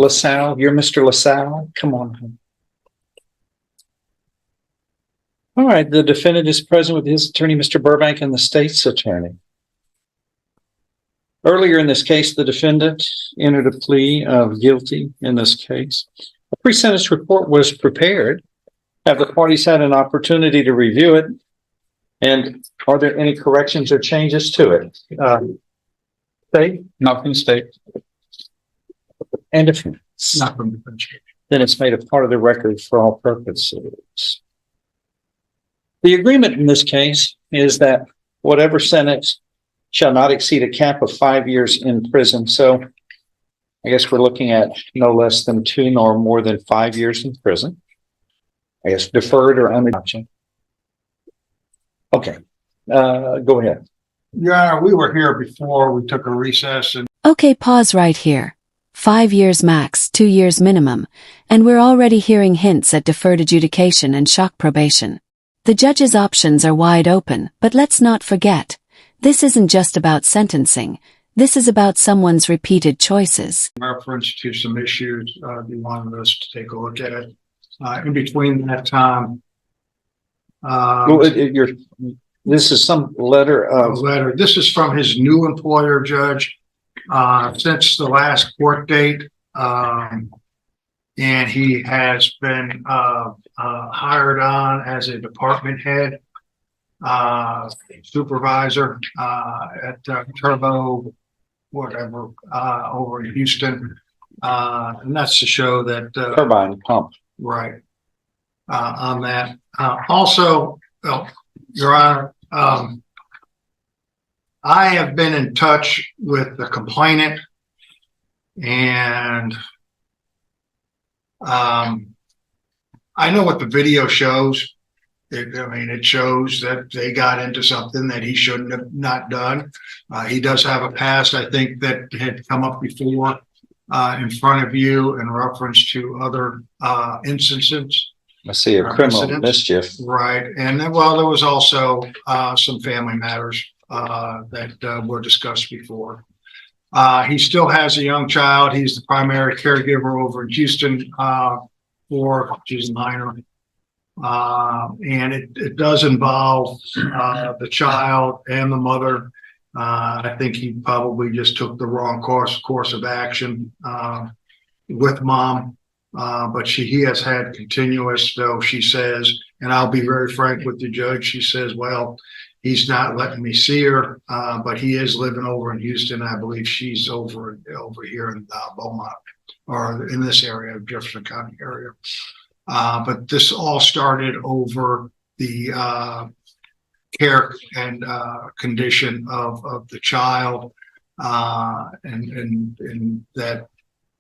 LaSalle, you're Mr. LaSalle? Come on. All right, the defendant is present with his attorney, Mr. Burbank, and the state's attorney. Earlier in this case, the defendant entered a plea of guilty in this case. A pre-sentence report was prepared. Have the parties had an opportunity to review it? And are there any corrections or changes to it? State? Nothing, state. And if Nothing. then it's made a part of the record for all purposes. The agreement in this case is that whatever sentence shall not exceed a cap of 5 years in prison. So I guess we're looking at no less than 2 nor more than 5 years in prison. I guess deferred or unadoption. Okay, go ahead. Your Honor, we were here before we took a recess and Okay, pause right here. 5 years max, 2 years minimum, and we're already hearing hints at deferred adjudication and shock probation. The judge's options are wide open, but let's not forget, this isn't just about sentencing. This is about someone's repeated choices. reference to some issues you wanted us to take a look at. In between that time, This is some letter of letter. This is from his new employer, Judge, since the last court date. And he has been hired on as a department head, supervisor at Turbo, whatever, over in Houston. And that's to show that turbine pump. right on that. Also, Your Honor, I have been in touch with the complainant, and I know what the video shows. It shows that they got into something that he shouldn't have not done. He does have a past, I think, that had come up before in front of you in reference to other instances. I see a criminal mischief. Right. And then, well, there was also some family matters that were discussed before. He still has a young child. He's the primary caregiver over in Houston for she's a minor. And it does involve the child and the mother. I think he probably just took the wrong course of action with mom. But he has had continuous, though she says, and I'll be very frank with the judge, she says, well, he's not letting me see her, but he is living over in Houston. I believe she's over here in Beaumont, or in this area of Jefferson County area. But this all started over the care and condition of the child, and that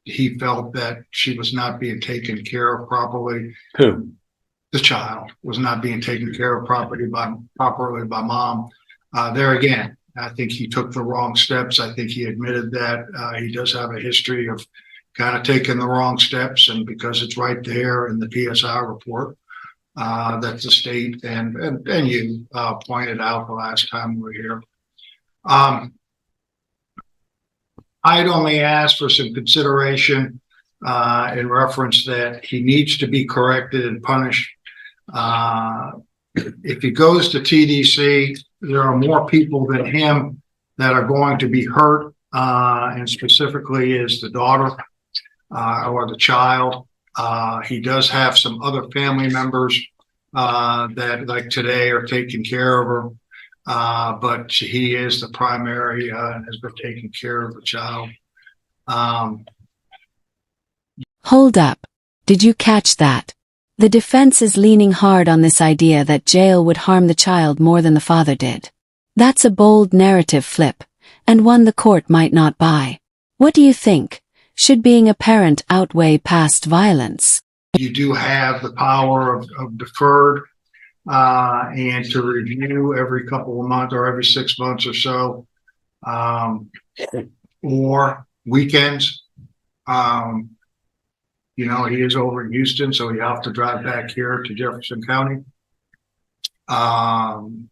he felt that she was not being taken care of properly. Who? The child was not being taken care of properly by mom. There again, I think he took the wrong steps. I think he admitted that he does have a history of kind of taking the wrong steps, and because it's right there in the PSI report that the state and you pointed out the last time we were here. I'd only asked for some consideration in reference that he needs to be corrected and punished. If he goes to TDC, there are more people than him that are going to be hurt, and specifically is the daughter or the child. He does have some other family members that, like today, are taking care of her. But he is the primary and has been taking care of the child. Hold up. Did you catch that? The defense is leaning hard on this idea that jail would harm the child more than the father did. That's a bold narrative flip, and one the court might not buy. What do you think? Should being a parent outweigh past violence? You do have the power of deferred and to review every couple of months or every 6 months or so, or weekends. He is over in Houston, so you have to drive back here to Jefferson County. And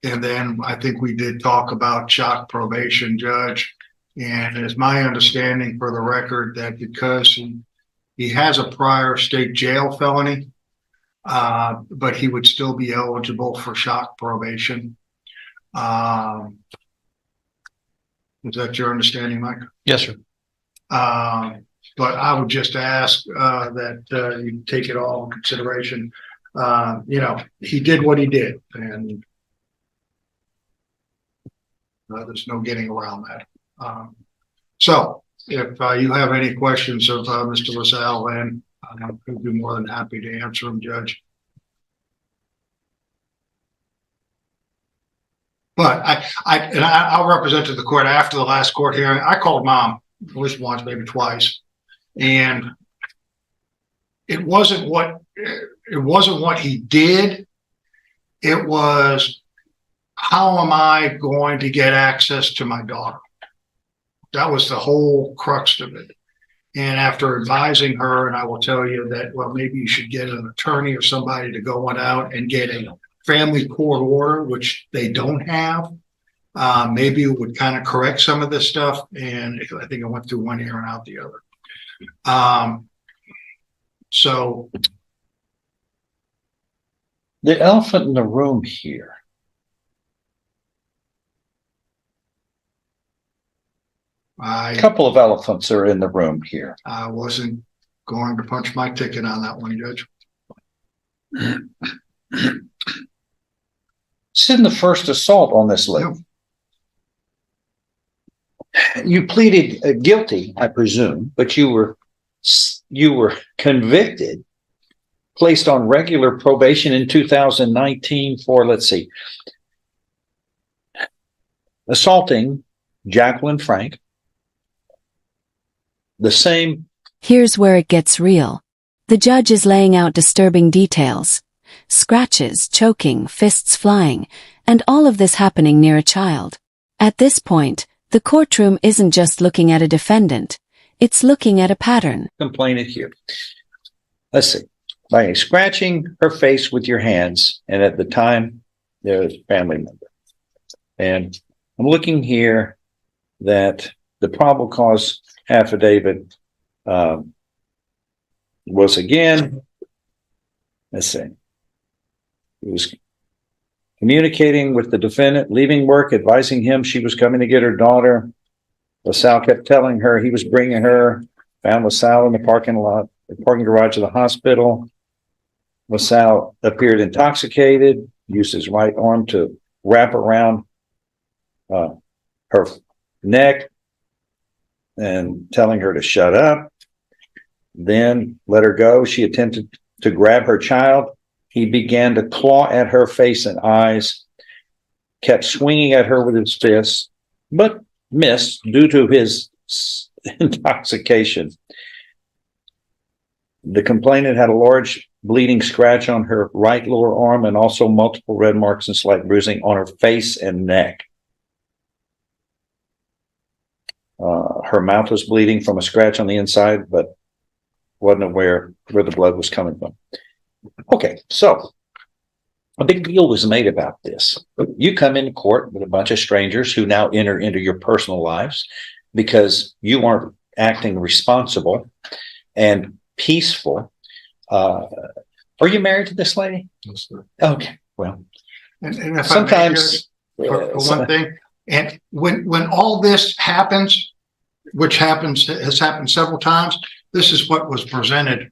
then I think we did talk about shock probation, Judge. And it's my understanding for the record that because he has a prior state jail felony, but he would still be eligible for shock probation. Is that your understanding, Mike? Yes, sir. But I would just ask that you take it all in consideration. He did what he did, and there's no getting around that. So if you have any questions of Mr. LaSalle, then I'd be more than happy to answer them, Judge. But I'll represent to the court after the last court hearing. I called Mom at least once, maybe twice, and it wasn't what he did. It was, how am I going to get access to my daughter? That was the whole crux of it. And after advising her, and I will tell you that, well, maybe you should get an attorney or somebody to go on out and get a family court order, which they don't have. Maybe it would kind of correct some of this stuff. And I think it went through one ear and out the other. So the elephant in the room here. A couple of elephants are in the room here. I wasn't going to punch my ticket on that one, Judge. This isn't the first assault on this lady. No. You pleaded guilty, I presume, but you were convicted, placed on regular probation in 2019 for, let's see, assaulting Jacqueline Frank. The same. Here's where it gets real. The judge is laying out disturbing details. Scratches, choking, fists flying, and all of this happening near a child. At this point, the courtroom isn't just looking at a defendant. It's looking at a pattern. Complainant here. Let's see. By scratching her face with your hands, and at the time, there's a family member. And I'm looking here that the probable cause affidavit was again, let's see, he was communicating with the defendant, leaving work, advising him she was coming to get her daughter. LaSalle kept telling her he was bringing her, found LaSalle in the parking garage of the hospital. LaSalle appeared intoxicated, used his right arm to wrap around her neck and telling her to shut up, then let her go. She attempted to grab her child. He began to claw at her face and eyes, kept swinging at her with his fists, but missed due to his intoxication. The complainant had a large bleeding scratch on her right lower arm and also multiple red marks and slight bruising on her face and neck. Her mouth was bleeding from a scratch on the inside, but wasn't aware where the blood was coming from. Okay, so a big deal was made about this. You come into court with a bunch of strangers who now enter into your personal lives because you aren't acting responsible and peaceful. Are you married to this lady? Yes, sir. Okay, well, and if sometimes for one thing, and when all this happens, which has happened several times, this is what was presented.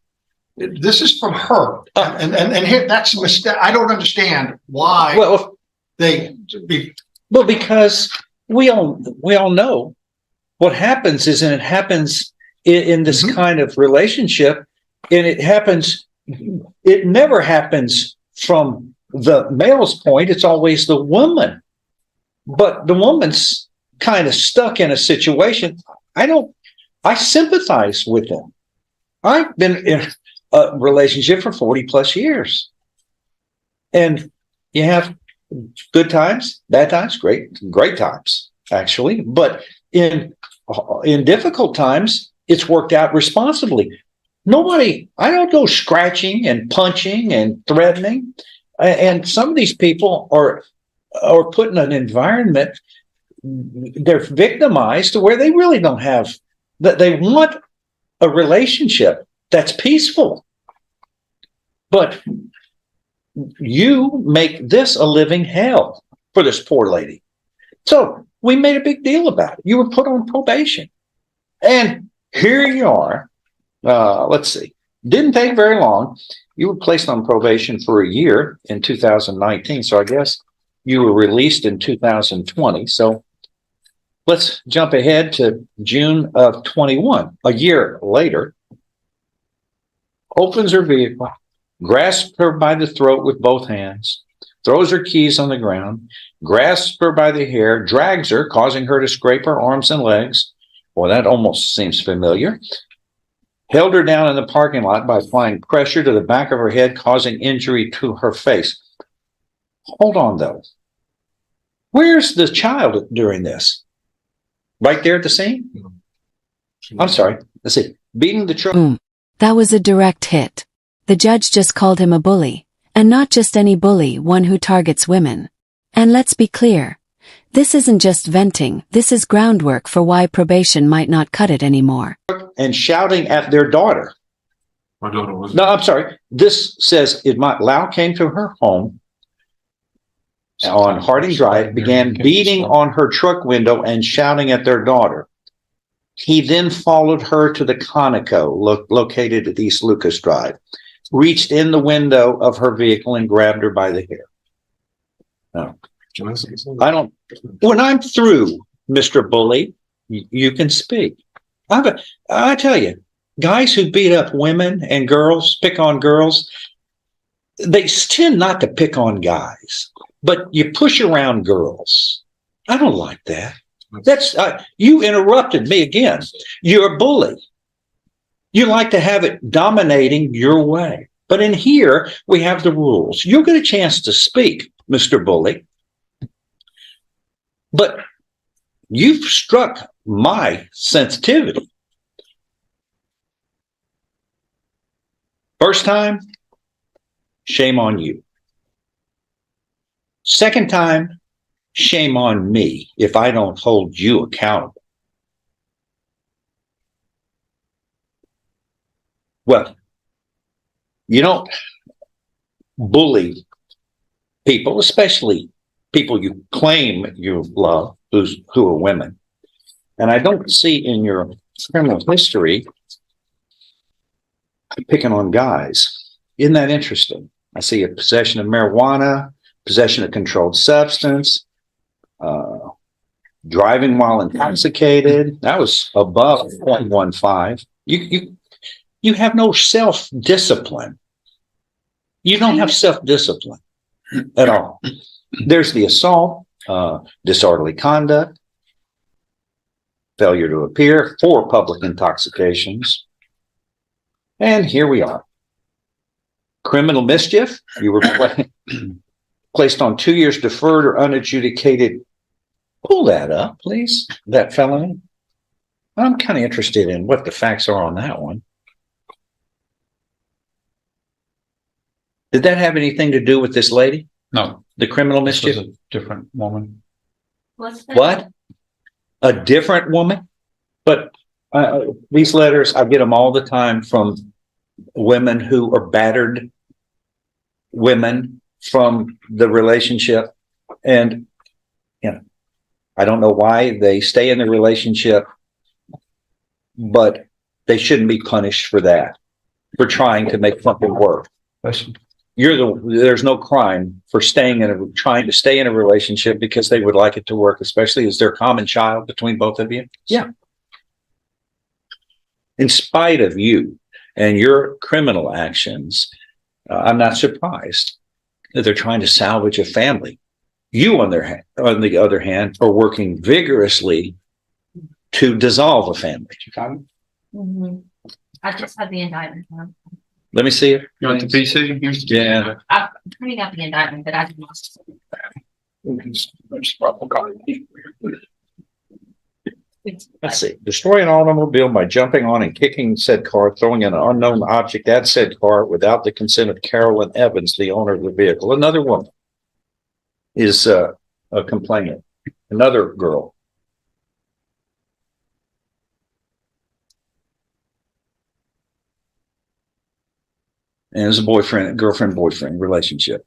This is from her, and here, that's a mistake. I don't understand why because we all know what happens is, and it happens in this kind of relationship, and it never happens from the male's point. It's always the woman, but the woman's kind of stuck in a situation. I sympathize with them. I've been in a relationship for 40 plus years, and you have good times, bad times, great times, actually. But in difficult times, it's worked out responsibly. I don't go scratching and punching and threatening. And some of these people are put in an environment they're victimized to where they really don't have that. They want a relationship that's peaceful, but you make this a living hell for this poor lady. So we made a big deal about it. You were put on probation, and here you are. Let's see. Didn't take very long. You were placed on probation for a year in 2019. So I guess you were released in 2020. So let's jump ahead to June of 21. A year later, opens her vehicle, grasps her by the throat with both hands, throws her keys on the ground, grasps her by the hair, drags her, causing her to scrape her arms and legs. Well, that almost seems familiar. Held her down in the parking lot by applying pressure to the back of her head, causing injury to her face. Hold on, though. Where's the child during this? Right there at the scene? I'm sorry. Let's see. Beating the truck. Boom. That was a direct hit. The judge just called him a bully. And not just any bully, one who targets women. And let's be clear. This isn't just venting, this is groundwork for why probation might not cut it anymore. And shouting at their daughter. My daughter was. No, I'm sorry. This says Lau came to her home on Harding Drive, began beating on her truck window and shouting at their daughter. He then followed her to the Conoco, located at East Lucas Drive, reached in the window of her vehicle and grabbed her by the hair. No, I don't. When I'm through, Mr. Bully, you can speak. I tell you, guys who beat up women and girls, pick on girls, they tend not to pick on guys, but you push around girls. I don't like that. That's you interrupted me again. You're a bully. You like to have it dominating your way. But in here, we have the rules. You'll get a chance to speak, Mr. Bully. But you've struck my sensitivity. First time, shame on you. Second time, shame on me if I don't hold you accountable. Well, you don't bully people, especially people you claim you love, who are women. And I don't see in your criminal history picking on guys. Isn't that interesting? I see a possession of marijuana, possession of controlled substance, driving while intoxicated. That was above 0.15. You have no self-discipline. You don't have self-discipline at all. There's the assault, disorderly conduct, failure to appear, 4 public intoxications. And here we are. Criminal mischief. You were placed on 2 years deferred or unadjudicated. Pull that up, please. That felony. I'm kind of interested in what the facts are on that one. Did that have anything to do with this lady? No, The criminal this mischief? was a different woman. What? A different woman? But these letters, I get them all the time from women who are battered women from the relationship. And, I don't know why they stay in the relationship, but they shouldn't be punished for that, for trying to make something work. There's no crime for trying to stay in a relationship because they would like it to work, especially as their common child between both of you. Yeah. In spite of you and your criminal actions, I'm not surprised that they're trying to salvage a family. You, on the other hand, are working vigorously to dissolve a family. Mm-hmm. I just had the indictment. Let me see it. You want the PC? Yeah. I'm printing out the indictment, but I did not. Let's see. Destroy an automobile by jumping on and kicking said car, throwing an unknown object at said car without the consent of Carolyn Evans, the owner of the vehicle. Another woman is a complainant. another girl. And it was a girlfriend-boyfriend relationship.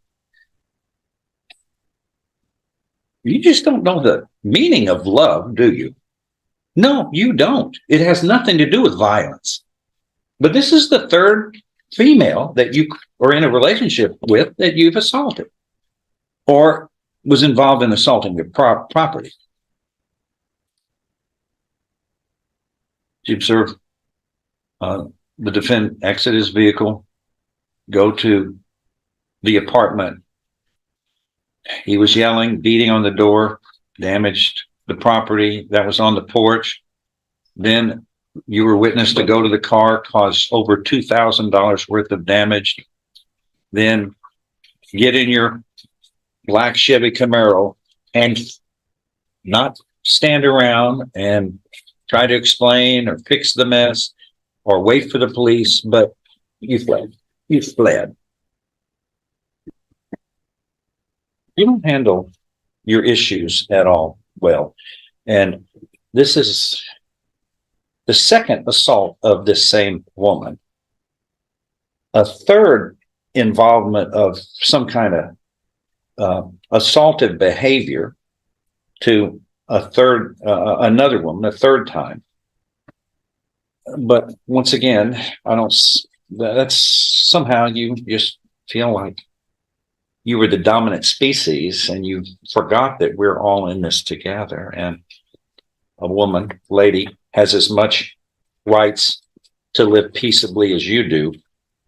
You just don't know the meaning of love, do you? No, you don't. It has nothing to do with violence. But this is the third female that you are in a relationship with that you've assaulted or was involved in assaulting your property. You observe the defendant exit his vehicle, go to the apartment. He was yelling, beating on the door, damaged the property that was on the porch. Then you were witness to go to the car, cause over $2,000 worth of damage. Then get in your black Chevy Camaro and not stand around and try to explain or fix the mess or wait for the police, but you fled. You fled. You don't handle your issues at all well. And this is the second assault of this same woman. A third involvement of some kind of assaultive behavior to another woman, a third time. But once again, that's somehow you just feel like you were the dominant species and you forgot that we're all in this together. And a woman, lady, has as much rights to live peaceably as you do,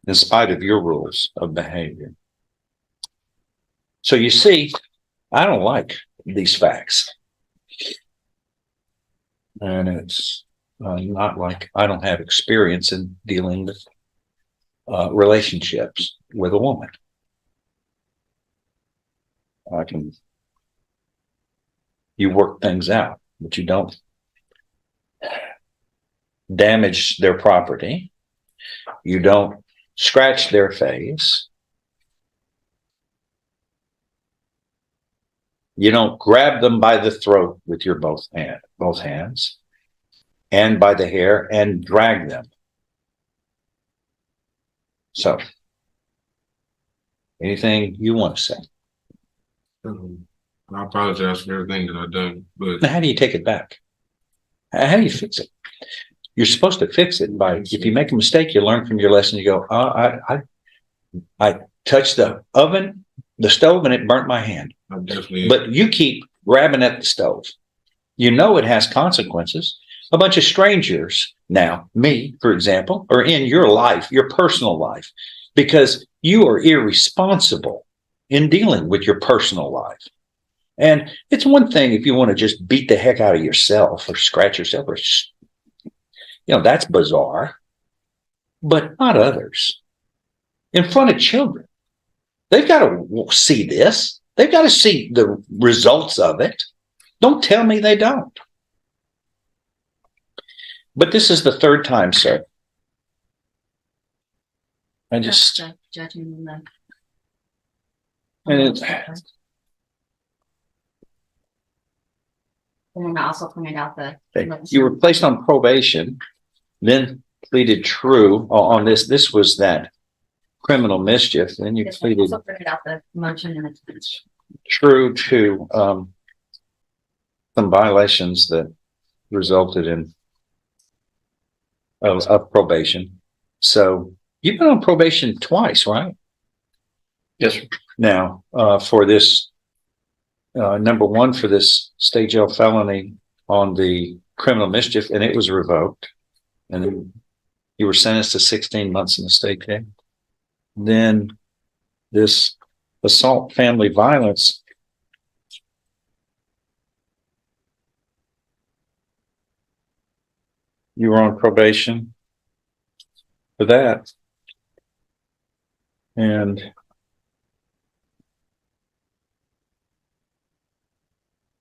in spite of your rules of behavior. So you see, I don't like these facts. And it's not like I don't have experience in dealing with relationships with a woman. You work things out, but you don't damage their property. You don't scratch their face. You don't grab them by the throat with your both hands and by the hair and drag them. So, anything you want to say? I apologize for everything that I've done, but How do you take it back? How do you fix it? You're supposed to fix it by, if you make a mistake, you learn from your lesson. You go, I touched the stove, and it burnt my hand. I definitely. But you keep grabbing at the stove. You know it has consequences. A bunch of strangers now, me, for example, are in your life, your personal life, because you are irresponsible in dealing with your personal life. And it's one thing if you want to just beat the heck out of yourself or scratch yourself or, that's bizarre, but not others. In front of children. They've got to see this. They've got to see the results of it. Don't tell me they don't. But this is the third time, sir. I just... Judging them. And then I also pointed out that you were placed on probation, then pleaded true on this. This was that criminal mischief. Then you pleaded also pointed out the motion and it's true to some violations that resulted in of probation. So you've been on probation twice, right? Yes, sir. Now, for this, number one, for this state jail felony on the criminal mischief, and it was revoked. And then you were sentenced to 16 months in the state jail. Then this assault family violence. You were on probation for that. And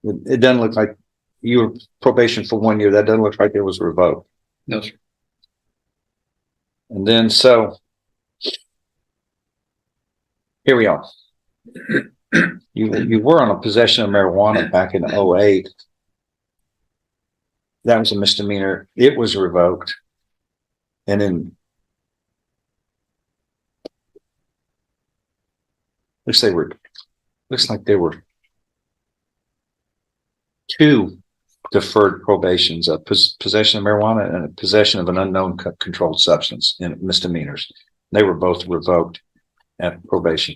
it doesn't look like you were probation for 1 year. That doesn't look like it was revoked. No, sir. And then, so here we are. You were on a possession of marijuana back in '08. That was a misdemeanor. It was revoked. And then looks like there were two deferred probations, a possession of marijuana and a possession of an unknown controlled substance in misdemeanors. They were both revoked at probation.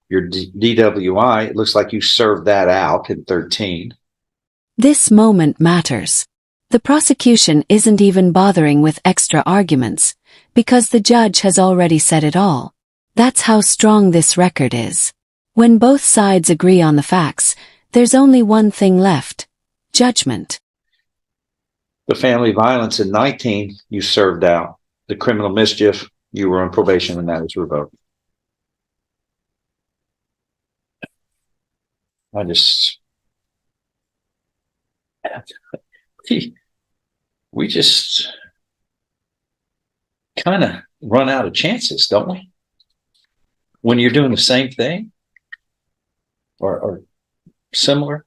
Your DWI, it looks like you served that out in 13. This moment matters. The prosecution isn't even bothering with extra arguments, because the judge has already said it all. That's how strong this record is. When both sides agree on the facts, there's only one thing left: judgment. The family violence in 19, you served out. The criminal mischief, you were on probation and that was revoked. We just kind of run out of chances, don't we? When you're doing the same thing or similar.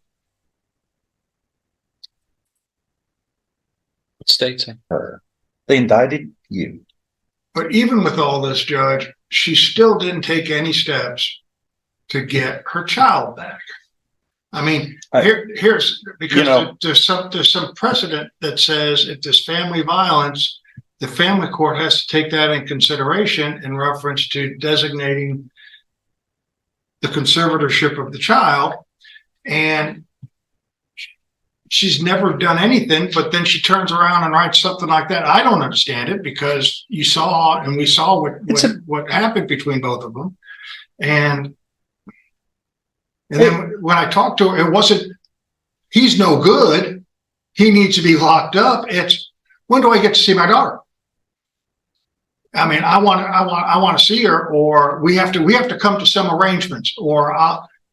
What states her? They indicted you. But even with all this, Judge, she still didn't take any steps to get her child back. I mean, here's because there's some precedent that says if there's family violence, the family court has to take that in consideration in reference to designating the conservatorship of the child. And she's never done anything, but then she turns around and writes something like that. I don't understand it, because we saw what happened between both of them. And then when I talked to her, it wasn't, he's no good, he needs to be locked up. It's, when do I get to see my daughter? I mean, I want to see her, or we have to come to some arrangements, or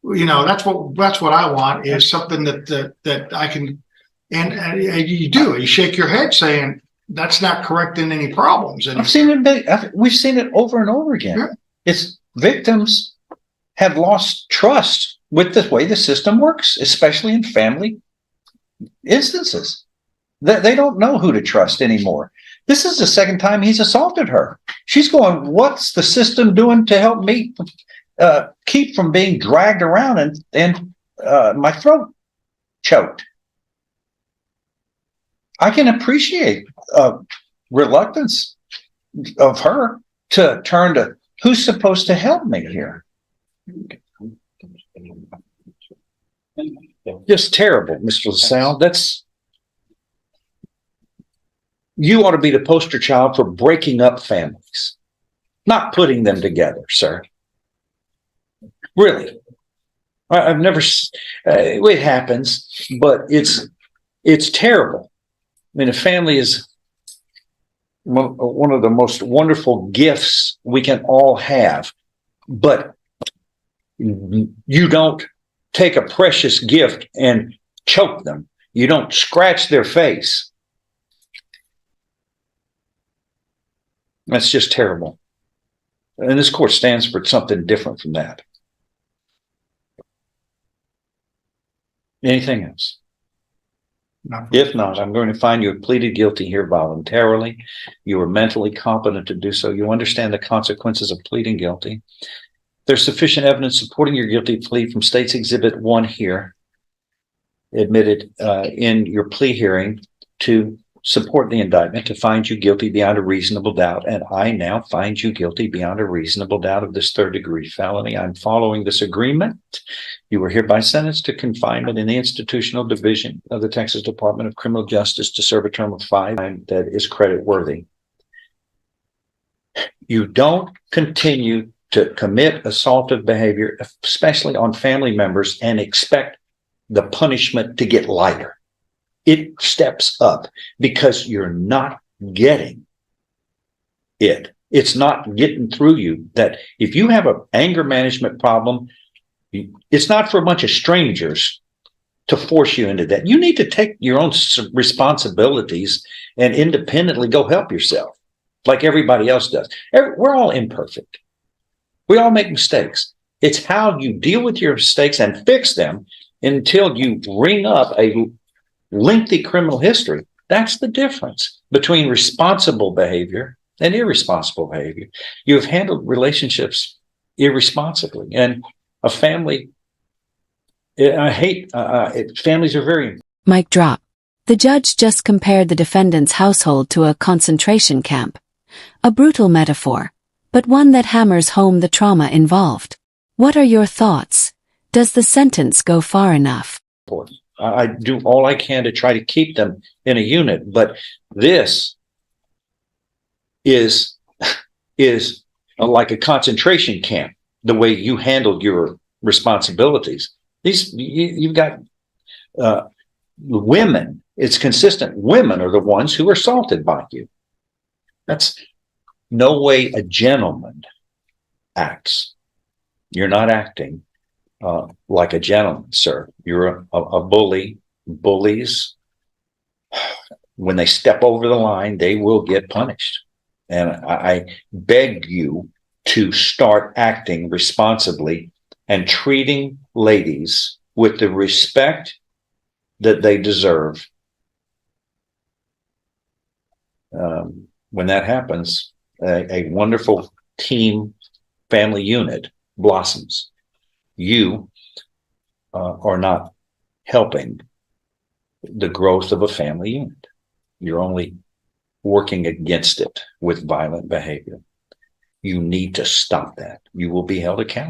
that's what I want, is something that I can, and you do. You shake your head saying that's not correcting any problems. And I've seen it. We've seen it over and over again. Yeah. It's victims have lost trust with the way the system works, especially in family instances. They don't know who to trust anymore. This is the second time he's assaulted her. She's going, what's the system doing to help me keep from being dragged around and my throat choked? I can appreciate reluctance of her to turn to who's supposed to help me here. Just terrible, Mr. LaSalle. You ought to be the poster child for breaking up families, not putting them together, sir. Really. I've never, it happens, but it's terrible. I mean, a family is one of the most wonderful gifts we can all have, but you don't take a precious gift and choke them. You don't scratch their face. That's just terrible. And this court stands for something different from that. Anything else? If not, I'm going to find you have pleaded guilty here voluntarily. You are mentally competent to do so. You understand the consequences of pleading guilty. There's sufficient evidence supporting your guilty plea from State's Exhibit 1 here, admitted in your plea hearing, to support the indictment, to find you guilty beyond a reasonable doubt. And I now find you guilty beyond a reasonable doubt of this third-degree felony. I'm following this agreement. You were hereby sentenced to confinement in the institutional division of the Texas Department of Criminal Justice to serve a term of 5 that is credit-worthy. You don't continue to commit assaultive behavior, especially on family members, and expect the punishment to get lighter. It steps up because you're not getting it. It's not getting through you. That if you have an anger management problem, it's not for a bunch of strangers to force you into that. You need to take your own responsibilities and independently go help yourself like everybody else does. We're all imperfect. We all make mistakes. It's how you deal with your mistakes and fix them until you bring up a lengthy criminal history. That's the difference between responsible behavior and irresponsible behavior. You have handled relationships irresponsibly, and a family. I hate families are very. Mic drop. The judge just compared the defendant's household to a concentration camp. A brutal metaphor, but one that hammers home the trauma involved. What are your thoughts? Does the sentence go far enough? I do all I can to try to keep them in a unit, but this is like a concentration camp. The way you handled your responsibilities. You've got women. It's consistent. Women are the ones who are assaulted by you. That's no way a gentleman acts. You're not acting like a gentleman, sir. You're a bully. Bullies, when they step over the line, they will get punished. And I beg you to start acting responsibly and treating ladies with the respect that they deserve. When that happens, a wonderful team family unit blossoms. You are not helping the growth of a family unit. You're only working against it with violent behavior. You need to stop that. You will be held accountable.